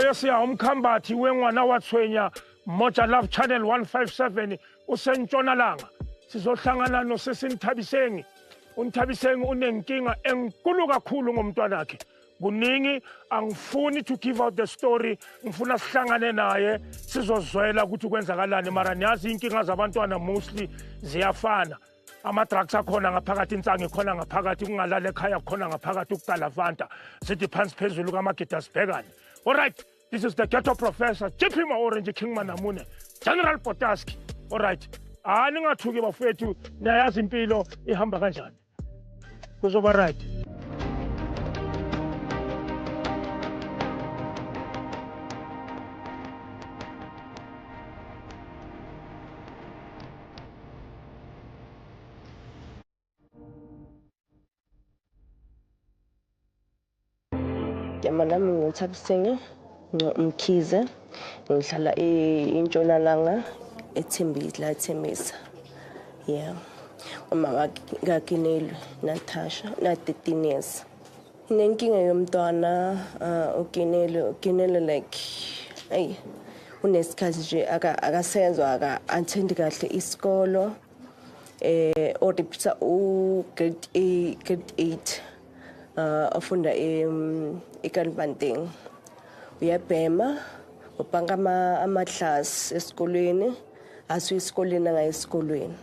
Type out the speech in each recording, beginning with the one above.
Yesiya umkhambathi wengwana wathwenya Moja Love Channel 157 usentshonalanga sizohlangana noSesinthabisengi. uNthabisengi unenkinga enkulu kakhulu ngomntwana wakhe. Kuningi angifuni to give out the story, ngifuna sihlangane naye sizozwela ukuthi kwenzakalani, mara niyazi inkinga zabantwana mostly ziyafana. Ama-drugs akhona ngaphakathi, insange khona ngaphakathi, kungalala ekhaya khona ngaphakathi, ukuqala Fanta sithi phansi phezulu kamagida sibhekane. All right, this is the Ghetto Professor, Jiphima Orange King Manamune, General Potaski. All right, ningathuki bafethu, niyayazi impilo ihamba kanjani. Kuzoba right. Yama nami ngithabisengi Mkhize, ngihlala eNtshonalanga eThembisa la eThembisa. Yeah. Umama kaKinelo Natasha na 13 years. Inenkinga yomntwana uKinelo like hey unesikhathi nje akasenzwa attend kahle isikolo odipsa grade 8 afunda eKalbanting. Uyabhema ubhanga ama-class esikolweni asu isikoleni ngayesikolweni.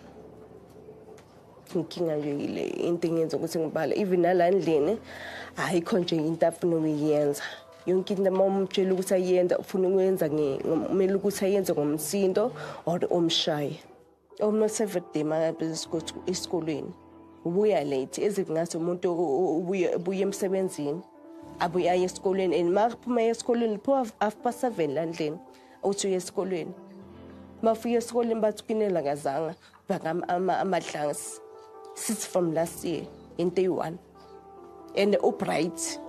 Inkinga nje ile into engenza ukuthi ngibala even nalandlini ayikho nje into afuna ukuyenza. Yonke into momtshela ukuthi ayenza ufuna ukwenza kumele ukuthi ayenze ngomsindo or omshaye. Almost every day makabe esikolweni ubuya late ezingathi umuntu ubuye emsebenzini abuya esikolweni and makuphuma esikolweni pho 7:30 landlini uthi uye esikolweni bafika esikolweni bathi Kinela kazanga bhaka amadlangs since from last year in day 1 and upright.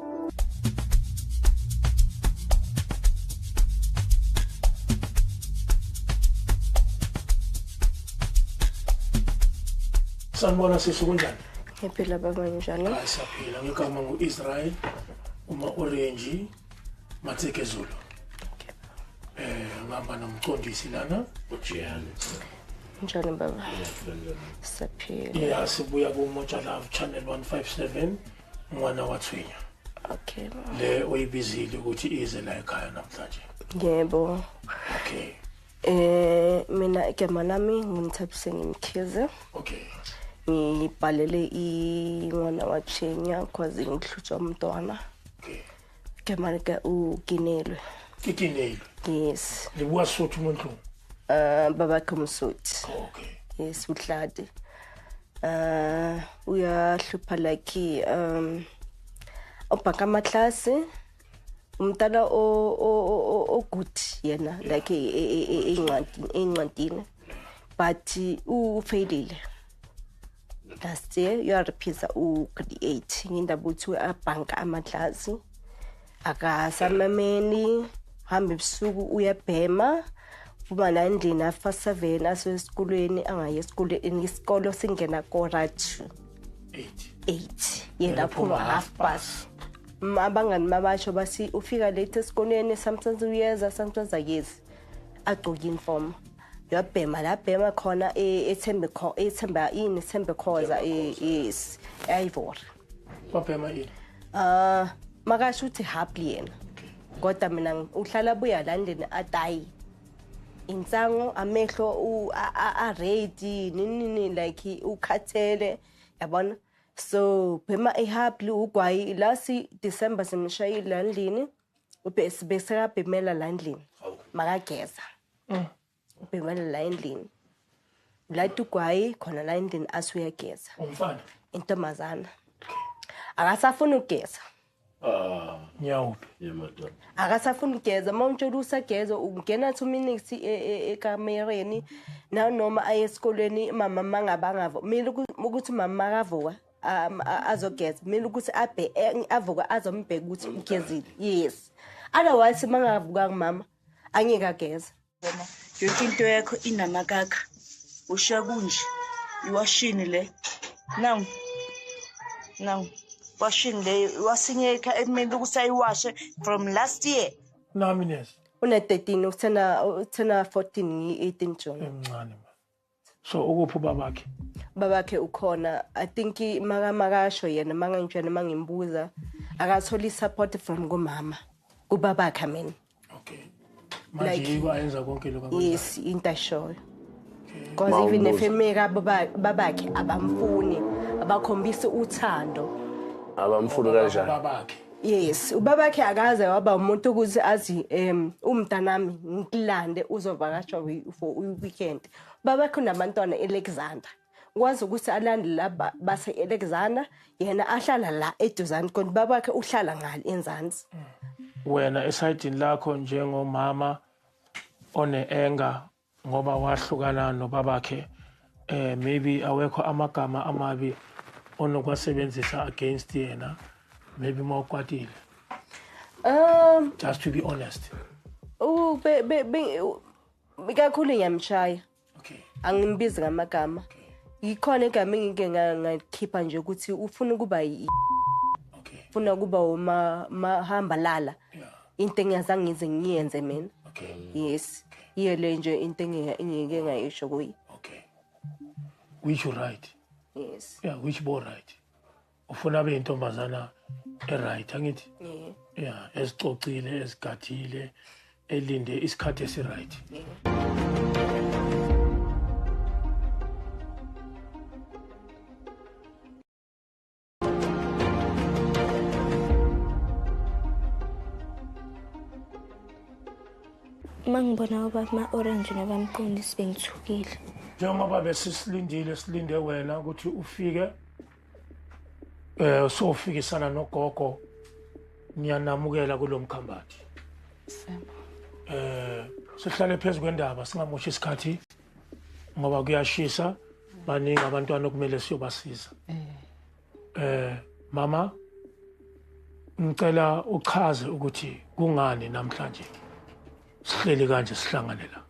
Sanibona sisi kunjani? Ngiphila baba njani? Hayi siyaphila, ngigama nguIsrael Orange Matseke Zulu. Ngihamba nomqondisi lana uJehani. Njani baba? Siyaphila. Yeah, sibuya kuMoja Love Channel 157 mwana wathwenya. Okay. Le oyibizile ukuthi ize la ekhaya namhlanje. Yebo. Okay. Mina igama lami ngumthabisengi Mkhize. Okay. Ngibhalele ingwana wathwenya kwazi ngihlutshwa umntwana. Okay. Igama lika uKinelo. Kinelo. Yes. Libuya Sotho umuntu. Baba Kumsuthi. Okay. Yes, uhlade. Uyahlupha like ubhaka amaklasi umntana o good yena like encwadini but ufailile. Last year you are repeat grade 8 ngindaba uthi abhanka amaklasi akasamameni hamba ebusuku uyabhema uma la endlini afa 7 asesikolweni angaye esikoleni isikolo singena koratu 8 yena phuma 1:30. Abangani mabasho basi ufika late esikoleni sometimes uyeza sometimes akezi agqoka uniform yabhema la bhema khona ethemba khoza is Ivory Wabhema ini? Makasho uthi happy yena kodwa mina uhlala buya landeni atayi insango amehlo a ready nini like ukhathele yabona. So bhema happy ugwayi last December simshayile landlini ubese bhemela landlini makageza bhemela landlini lathi ugwayi khona landlini asuyageza Umfana intombazana akasafuna ukugeza. Nyawuphi? Yemadoda. Akasafuna ukugeza mawuntshela usageza ungena 2 minutes ekamereni noma aye esikolweni mama mangabangavo mina ukuthi mama akavuka azogeza mina ukuthi avuka azombheka ukuthi ugezile. Yes, otherwise mangavuka mama angeke ageza. Yonke into yakho inamakaka ushiya kunje iwashini le now washing le wasinyeka ekumele ukuthi ayiwashe from last year nami nesi Una 13 uthena 14 ngi-18 June. emncane ma. So ukuphi babakhe? Babakhe ukhona. I think makasho yena mangangitshela mangimbuza akathola support from kumama. Kubabakhe mina. Okay. Manje ibayenza konke lokho akwenzayo. Yes, into ashoyo. Because even if emeka babakhe abamfuni, abakhombisa uthando. Abamfuni kanjani? Babakhe. Yes, ubabakhe akaze waba umuntu ukuthi azi umntanami ngilande uzovakashwa for weekend. Babakhe unabantwana eAlexander. Kwazi ukuthi alande la base eAlexander, yena ahlala la eduzane kodwa babakhe uhlala ngale eNzansi. Wena esayidini lakho njengomama one-anger ngoba wahlukana nobabakhe maybe awekho amagama amabi onokwasebenzisa against yena maybe mawukwatile just to be honest kakhulu ngiyamshaya okay angimbizi ngamagama yikhona igama engike ngakhipha nje ukuthi ufuna ukuba okay ufuna kuba mahamba lala into engiyazange ngize ngiyenze mina okay yes iyo le nje into engike ngayisho kuyi okay which you right yes yeah which boy right ufuna abe intombazana right angithi yeah esicocile esigathile elinde isikhathi esi right Mangibona ubaba ma-orange nabamqondisi bengithukile. njengoba silinde wena ukuthi ufike sofikisana nogogo ngiyanamukela kulomkhambathi sihlale phezulu kwendaba singamoshi isikhathi ngoba kuyashisa baningi abantwana okumele siyobasiza mama ngicela uchaze ukuthi kungani namhlanje sihleli kanje sihlangane la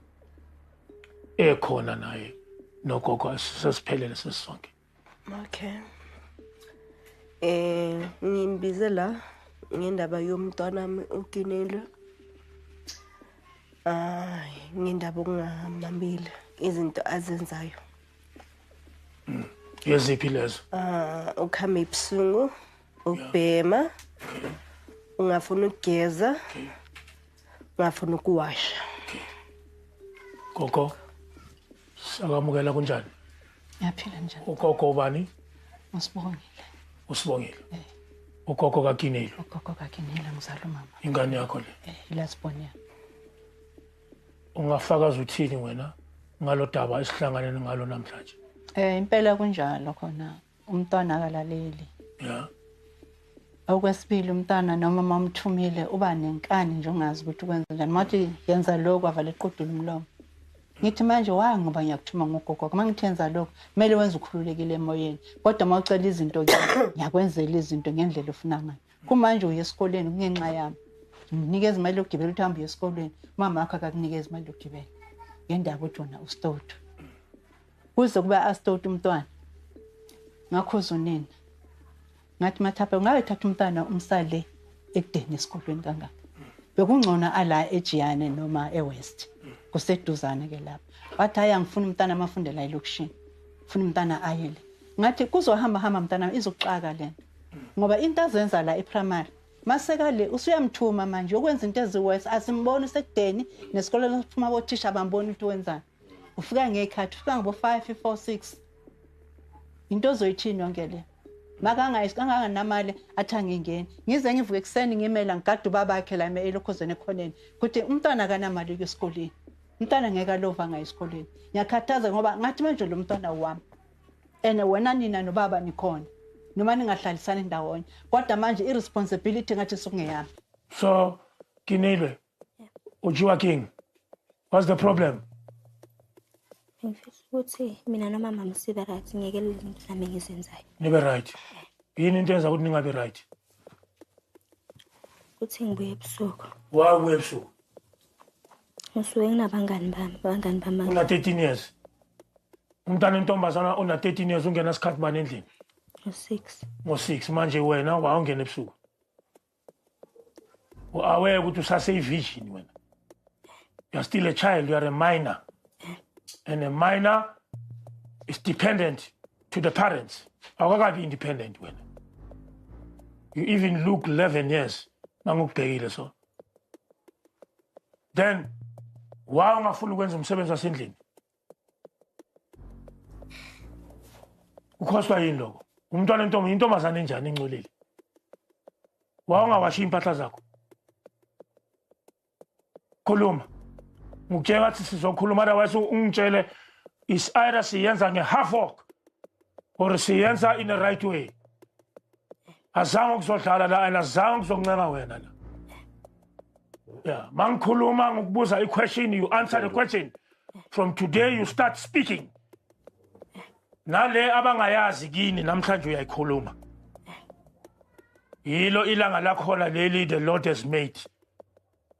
ekhona naye nogogo sesiphelele sesonke okay ngimbize la ngendaba yomntwana wami ukinele ngendaba okungamamile izinto azenzayo yeziphi lezo ukhamba ebusungu ukubhema ungafuna ukugeza ungafuna ukuwasha gogo sakamukela kunjani Yaphila njani? ugogo ubani Usibongile. ugogo kakinelo Ugogo kakinela ngizala umama. ingane yakho le Ilasibona. ungafakaza uthini wena ngalo daba esihlangane ngalo namhlanje Impela kunjalo khona umntwana akalaleli. yeah Okwesibili umntwana noma mamthumile uba nenkani nje ungazi ukuthi kwenza njani. Mathi yenza lokho avala iqudula umlomo. Ngithi manje ngoba ngiyakuthuma ngogogo mangithenza lokho kumele wenze ukhululekile emoyeni kodwa mawucela izinto ke ngiyakwenzela izinto ngendlela ofuna ngayo kumanje uye esikoleni kungenxa yami nginikeza imali yokugibela ukuthi uhambe esikoleni mama wakho akakunikeza imali yokugibela ngendaba uthi wona uStotho kuze kuba aStotho umntwana ngakhoza unina ngathi mathapha ungayithatha umntwana umsale ekudeni esikoleni kangaka bekungcona ala eJiyane noma eWest kuseduzane ke lapha wathi haya ngifuna umntana amafundela elokushini ngifuna umntana ayele ngathi kuzohamba umntana izoxaka lena ngoba into azenza la ePrimary masekale usuyamthuma manje ukwenza into eziwese asimboni sekudeni nesikoleni siphuma bothisha bambona ukuthi wenzani ufika ngekhathi ufika ngobo 5 4 6 into ozoyithini yonke le makangayisinganga namali athange ingene ngize ngivuke ekseni ngimela ngigada babakhe la elokhozene ekhoneni ukuthi umntwana kanamali esikoleni umntwana ngeke alova ngayisikoleni ngiyakhathaza ngoba ngathi manje lo mntwana wami ene wena nina nobaba nikhona noma ningahlalisana ndawonye kodwa manje irresponsibility ngathi sokungeyami so kinelwe ujiwa king what's the problem Ngifisa ukuthi mina nomama msibe right ngeke lezi zinto nami ngizenzayo. nibe right yini into eyenza ukuthi ningabe right Kuthi ngibuye ebusuku. wawe ebusuku Ngisuke nginabangani bami. una 13 years umntana intombazana una 13 years ungena isikhathi bani endlini Ngo6. ngo6 manje wena wawungena ebusuku aware ukuthi usaseyivision wena. You are still a child, you are a minor. And a minor is dependent to the parents. Awukakabi independent wena. You even look 11 years mangukubhekile so. Then why ungafuni ukwenza umsebenzi wasendlini? Ukhoswa yini lokho? Umntwana intombazane enjani engcolile? Why ungawashi impahla zakho? Khuluma. Ngikutshela ukuthi sizokhuluma otherwise ungitshele is either siyenza nge-half walk or siyenza in the right way. Azange ukuzodlala la and azange ukuzoncenga wena la. Yeah, mangikhuluma ngokubuza i-question, you answer the question. From today you start speaking. Nale abangayazi kini namhlanje uyayikhuluma. Yilo ilanga lakhona leli the Lord has made.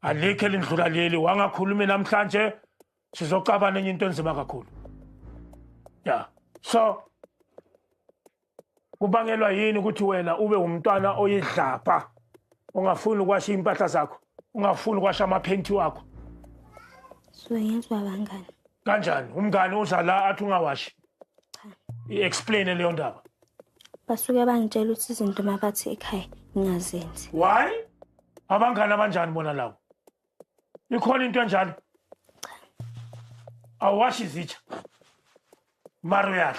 Alikho elindlula leli wangakhulumi namhlanje sizocabana enye into enzima kakhulu. Yeah. So kubangelwa yini ukuthi wena ube umntwana oyidlapha ungafuni ukwasha impahla zakho, ungafuni ukwasha amaphenti wakho? So yenzwa bangani? Kanjani? Umngane uza la athi ungawashi. I-explain leyo ndaba. Basuke bangitshela ukuthi izinto mabathi ekhaya ngingazenzi. Why? Abangani abanjani bona lawo? Ikhona into enjalo? Awashi izitsha. Mara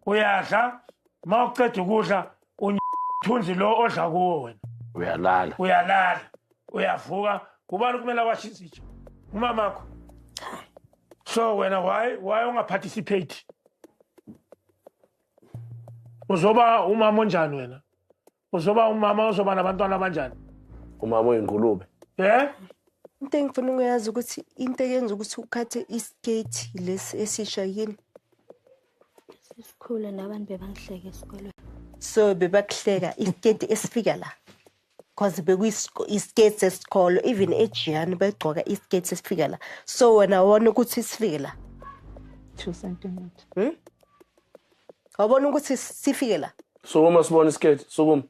uyadla mawuqeda ukudla uthunzi lo odla kuwo wena. Uyalala. Uyavuka kubani kumele awashi izitsha? Umamakho. So wena why ungaparticipate? Uzoba umama onjani wena? Uzoba umama ozoba nabantwana abanjani? Umama oyingulube. Into engifuna ukuyazi ukuthi into eyenza ukuthi ukhathe iskate lesi esisha yini. Isikhulu nabantu bebangihleka esikolweni. So bebakuhleka iskate esifika la. Because iskate sesikolo even eJiani begcoka iskate esifika la. So wena wona ukuthi sifike la 2 cm. Awubona ukuthi sifike la. So uma sibona iskate sokuma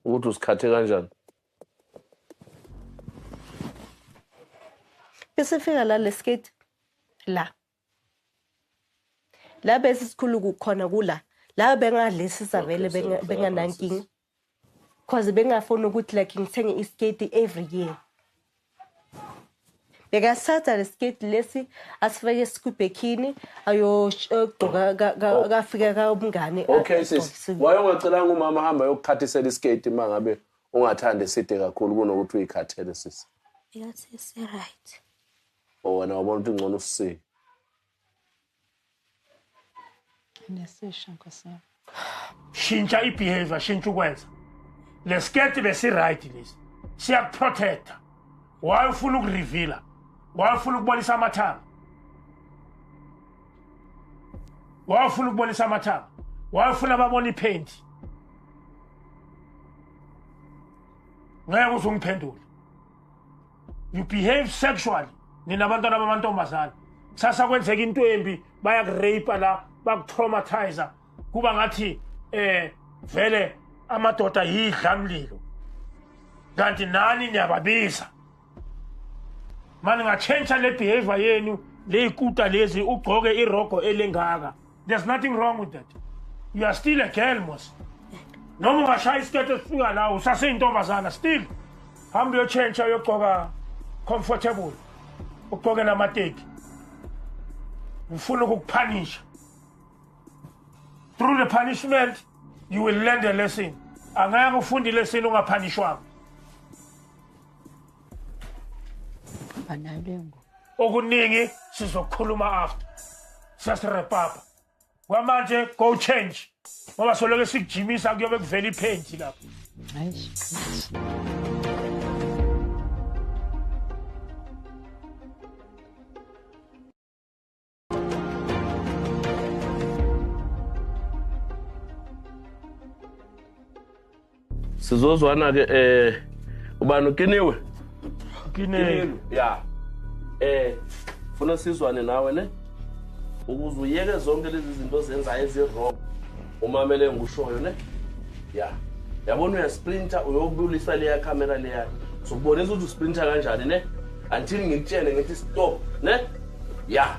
ukuthi usikhathe kanjani? Bese fika la leskate la. La bese sikhulu kukhona kula. La bengadlesi savele benganankingi. Because bengafuna ukuthi like ngithenge iskate every year. Bekasatha leskate lesi asifake esikubhekini ayogcoka kafika kaumngane. Okay sis, why ungacela umama hamba yokukhathisela iskate mangabe ungathande side kakhulu kunokuthi uyikhathele sis? Yathi se right. Wena wabona ukuthi ngcono usise. Nesisha nkosana. Shintsha ibehavior, shintsha ukwenza. Leskate besi right lesi. Siya protect. Why ufuna ukureveala? Why ufuna ukubonisa amathanga? Why ufuna ukubonisa amathanga? Why ufuna babona ipaint? Ngeke uzungiphendule. You behave sexually. Nina abantwana bamantombazana. Sasa kwenzeka into embi bayakurapa la, bakutraumatize. Kuba ngathi vele amadoda yidlamlilo. Kanti nani niyababiza. Manje ngachange le behavior yenu, le ikuta lezi ugcoke irogo elengaka. There's nothing wrong with that. You are still a girl mos. Noma ungashaya isikete sifika la usaseyintombazana still. Hamba uyochange uyogcoka comfortable. Ugcoke namateki. Ufuna ukupunish. Through the punishment you will learn the lesson. Angeke ufunde lesson ungapunishwanga. Banalengo. Okuningi sizokhuluma after. Sasirepapa. Kwamanje go change. Ngoba soloke sikujimisa kuyobe kuvela ipaint lapho. Hayi. Sizozwana ke ubani ukiniwe? Kinele. Yeah. Funa sizwane nawe ne? Ukuze uyeke zonke lezi zinto zenza ezi wrong. Umamele ngushoyo ne? Yeah. yabona uyasprinter uyobulisa leya camera leya sokubonisa ukuthi usprinter kanjani ne until ngikutshele ngithi stop ne ya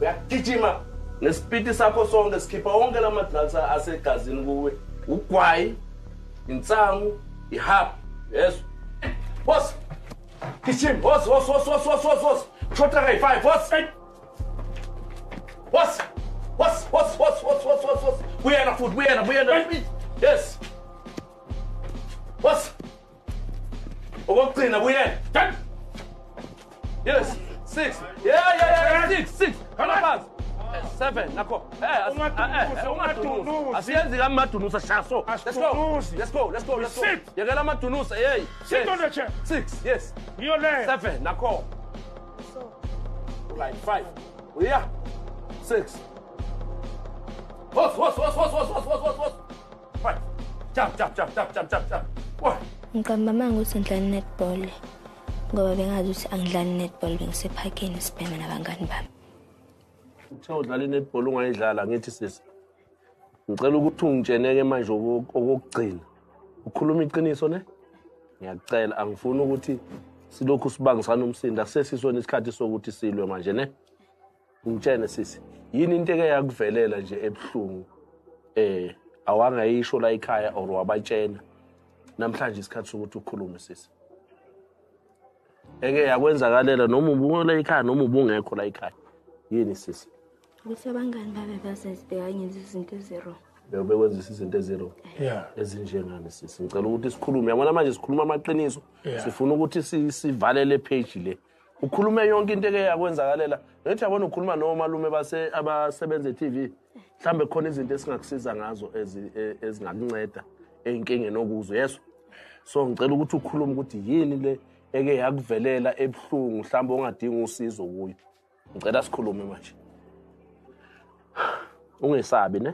uyagijima nespeed sakho sonke sikhipha wonke lama drugs asegazini kuwe ugwayi insangu ihab yes boss gijima boss shota kay 5 boss Buyena food, buyena. Yes. What? Okugcina buyena. 10. Yes. 6. Yeah. 6. Come 7. Nakho. Ungadunusa. Asiyenzi kamadunusa shaso. Let's go. Yekela amadunusa, hey. Sit on the chair. 6. Yes. You're there. 7. Nakho. Like 5. Yeah. 6. Boss. Right. Jump. What? Ngicabanga ukuthi ngidlala netball ngoba bengazi ukuthi angidlali netball bengisephakeni sibhema nabangani bami. Uthe udlala netball ungayidlala ngithi sisi. Ngicela ukuthi ungitsheneke manje okugcina. Ukhuluma iqiniso ne? Ngiyacela angifuni ukuthi silokhu sibangisana umsindo akusesisona isikhathi sokuthi silwe manje ne? Ngitshene sisi. Yini into eke yakuvelela nje ebuhlungu awangayisho la ekhaya or wabatshena namhlanje isikhathi sokuthi ukhulume sisi eke yakwenzakalela noma ubungela ekhaya noma ubungekho la ekhaya yini sisi ukuthi abangani babe basezibheka ngenza izinto ezero bekwenza izinto ezero ezinjengani sisi ngicela ukuthi sikhulume yabona manje sikhuluma amaqiniso sifuna ukuthi sivalele page le ukhulume yonke into eke yakwenzakalela ngithi yabona ukhuluma nomalume abasebenza eTV mhlambe khona izinto esingakusiza ngazo ezingakunceda einkingeni okuzo yeso so ngicela ukuthi ukhulume ukuthi yini le eke yakuvelela ebuhlungu mhlambe ongadinga usizo kuyo ngicela sikhulume manje ungesabi ne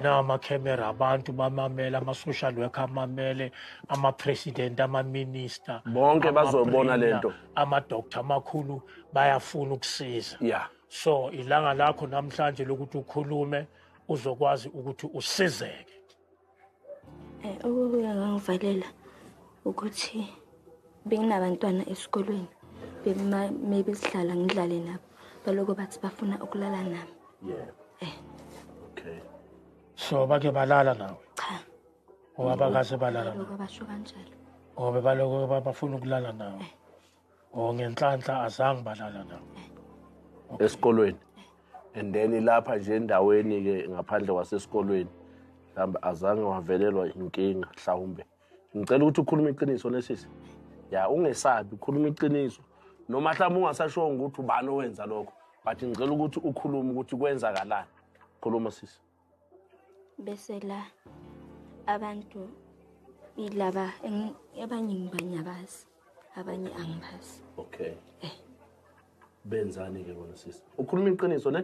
nama camera abantu bamamela ama social worker amamele ama president ama minister bonke bazobona lento ama doctor amakhulu bayafuna ukusiza so ilanga lakho namhlanje lokuthi ukhulume uzokwazi ukuthi usizeke okuya ngivalela ukuthi benginabantwana esikolweni maybe sihlala ngidlale nabo baloko bathi bafuna ukulala nami okay so bake balala nawe cha owabakaze balala lokho basho kanjalo ngoba baloko bafuna ukulala nawe ngenhlanhla azange balala nawe esikolweni and then lapha nje endaweni ke ngaphandle kwasesikolweni mhlawumbe azange wavelelwa inkinga mhlawumbe ngicela ukuthi ukhulume iqiniso nesisi ya ungesabi ukhuluma iqiniso noma mhlawumbe ungasashonga ukuthi ubani owenza lokho but ngicela ukuthi ukhulume ukuthi kwenzakalani khuluma sisi bese la abantu ilaba abanye ngibanyabazi abanye angibazi okay benzani ke bona sisi ukhuluma iqiniso ne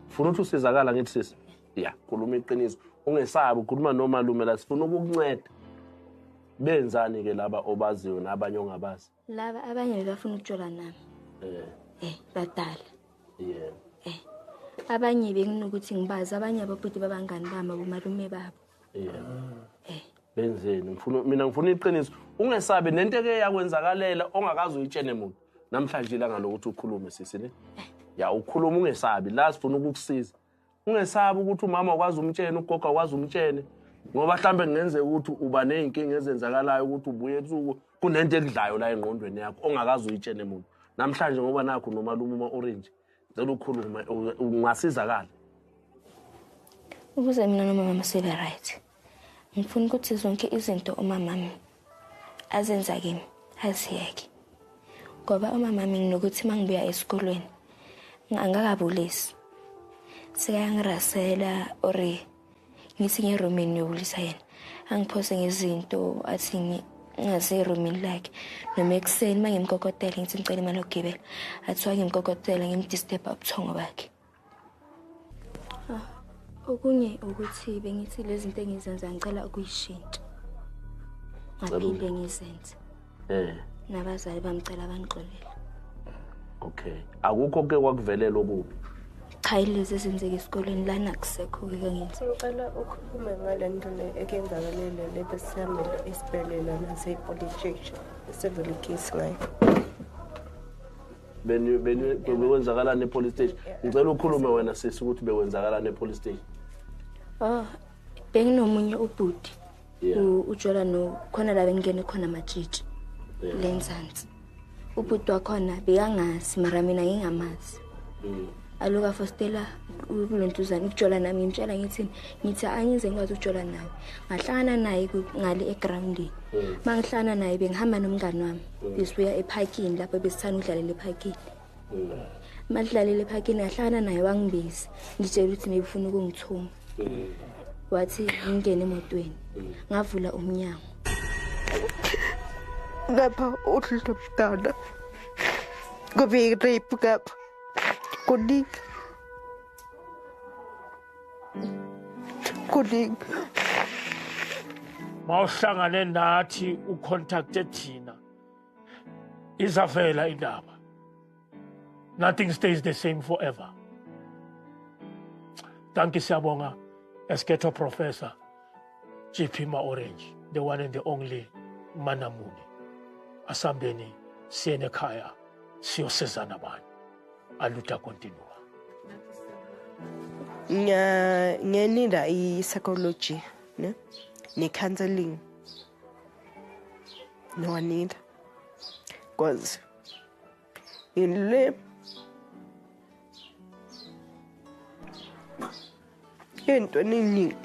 ufuna ukuthi usizakala ngithi sisi ya khuluma iqiniso ungesabi ukhuluma nomalume la sifuna ukukunceda benzani ke laba obaziyo nabanye ongabazi laba abanye bafuna ukujola nami badala abanye benginokuthi ngibazi abanye ababhuti babangani bami abomalume babo benzeni mina ngifuna iqiniso ungesabi nento eke yakwenzakalela ongakazi uyitshene umuntu namhlanje la ngalokuthi ukhulume sisi ne ya ukhuluma ungesabi la sifuna ukukusiza ungesabi ukuthi umama ukwazi umtshene ugogo ukwazi umtshene ngoba mhlambe ngenze ukuthi uba nezinkinga ezenzakalayo ukuthi ubuye esuku kunento ekudlayo la engqondweni yakho ongakazi uyitshene umuntu namhlanje ngoba nakho nomalume uma orange ngicela ukhuluma ungasizakala ukuze mina nomama sibe right ngifuna ukuthi zonke izinto umamami azenza kimi aziyeke ngoba umamami nginokuthi mangibuya esikolweni angakabulisi sikayangirasela ore ngithi ngeromini yobulisa yena angiphose ngezinto athi ngase eromini lakhe noma ekseni mangimkokotela ngithi ngicela imali yokugibela athiwa ngimkokotela ngimdisturb ubuthongo bakhe okunye ukuthi bengithi lezi zinto engizenza ngicela ukuyishintsha ngaphinde ngizenze nabazali bamcela banixolele okay akukho ke kwakuvelela okubi cha ilezi ezenzeka esikoleni lana kusekho-ke kangenzi. Ngicela ukhulume ngale nto le ekenzakalele le besihambele esibhedlela nase-police station sevele case ngayo. Bekwenzakalani e-police station? Ngicela ukhulume wena sisi ukuthi bekwenzakalani e-police station. Benginomunye ubhuti ujola khona la bengene khona amatshitshi lenzansi. Ubhuti wakhona bekangazi mara mina ngingamazi. Aluka fostela ulontuzana ukujola nami ngimtshela ngithi angize ngikwazi ukujola naye. Ngahlangana naye ngale eground. Mangihlangana naye bengihamba nomngani wami. Besibuya eparkini lapho besithanda udlalela eparkini. Madlalela eparkini ngahlangana naye wangibiza. Ngitshela ukuthi nebufuna ukungithuma. Wathi ngingene emotweni. Ngavula umnyango. Ngapha uhluphala. Kube rape ngapha. Kuning. Mawuhlangane nathi ucontacte thina. Izavela indaba. Nothing stays the same forever. Thank you siyabonga Esketo Professor GP Ma-Orange, the one and the only Manamuni. Asambeni siyene khaya siyosizana bani. Aluta continua. Ngenida i-psychology, ne counseling. No, I need. Because in le into eningi